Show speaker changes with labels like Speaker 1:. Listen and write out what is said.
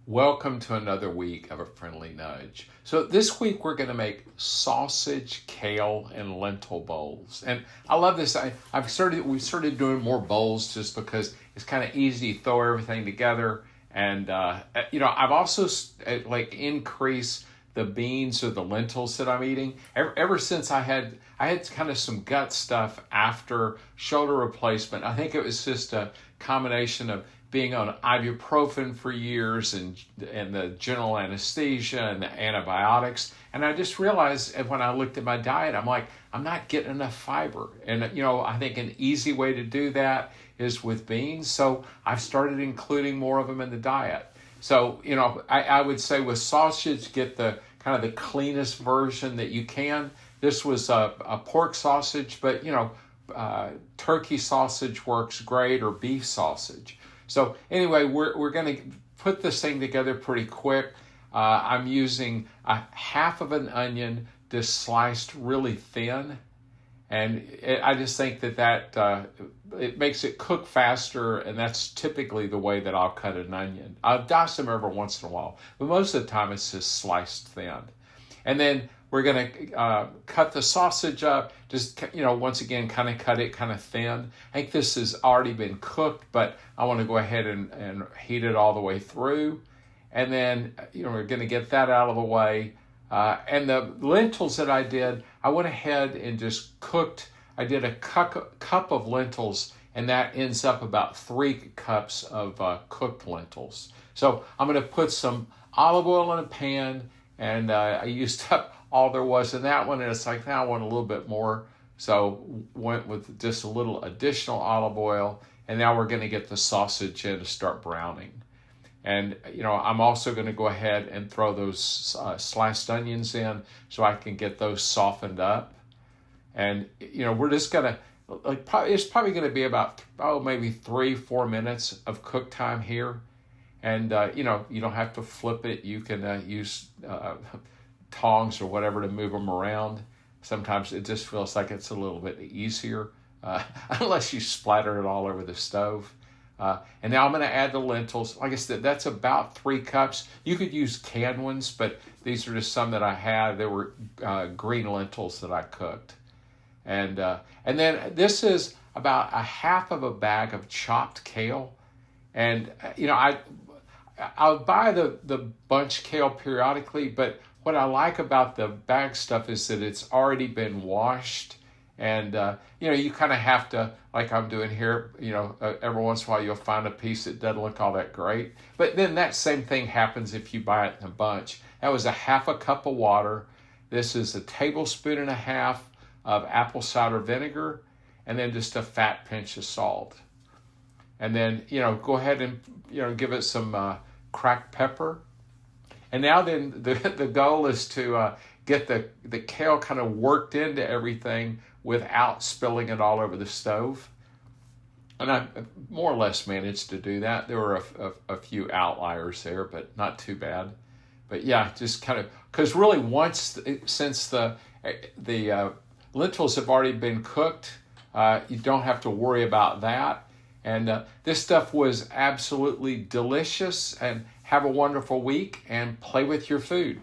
Speaker 1: Welcome to another week of A Friendly Nudge. So this week we're going to make sausage, kale, and lentil bowls. And I love this. We started doing more bowls just because it's kind of easy to throw everything together. And, I've also increased the beans or the lentils that I'm eating. Ever since I had kind of some gut stuff after shoulder replacement. I think it was just a combination of being on ibuprofen for years and the general anesthesia and the antibiotics. And I just realized when I looked at my diet, I'm not getting enough fiber. And, I think an easy way to do that is with beans. So I've started including more of them in the diet. So, I would say with sausage, get the kind of the cleanest version that you can. This was a pork sausage, but, turkey sausage works great, or beef sausage. So anyway, we're going to put this thing together pretty quick. I'm using a half of an onion just sliced really thin. And I just think that it makes it cook faster, and that's typically the way that I'll cut an onion. I'll dice them every once in a while, but most of the time it's just sliced thin. And then we're going to cut the sausage up, just, once again, kind of cut it kind of thin. I think this has already been cooked, but I want to go ahead and heat it all the way through. And then, we're going to get that out of the way. And the lentils that I did, I went ahead and just cooked. I did a cup of lentils, and that ends up about 3 cups of cooked lentils. So I'm going to put some olive oil in a pan, and I used up all there was in that one, and it's like, now I want a little bit more. So went with just a little additional olive oil, and now we're going to get the sausage in to start browning. And, I'm also going to go ahead and throw those sliced onions in so I can get those softened up. And, we're just going to, it's probably going to be about, maybe 3-4 minutes of cook time here. And, you don't have to flip it. You can use tongs or whatever to move them around. Sometimes it just feels like it's a little bit easier, unless you splatter it all over the stove. And now I'm going to add the lentils. Like I said, that's about 3 cups. You could use canned ones, but these are just some that I had. They were green lentils that I cooked. And then this is about a half of a bag of chopped kale. And, I'll buy the bunch kale periodically, but what I like about the bag stuff is that it's already been washed. And, you kind of have to, like I'm doing here, every once in a while you'll find a piece that doesn't look all that great. But then that same thing happens if you buy it in a bunch. That was a half a cup of water. This is 1.5 tablespoons of apple cider vinegar, and then just a fat pinch of salt. And then, go ahead and, give it some cracked pepper. And now then the goal is to get the kale kind of worked into everything without spilling it all over the stove. And I more or less managed to do that. There were a few outliers there, but not too bad. But yeah, just kind of, because really since the lentils have already been cooked, you don't have to worry about that. And this stuff was absolutely delicious. And have a wonderful week and play with your food.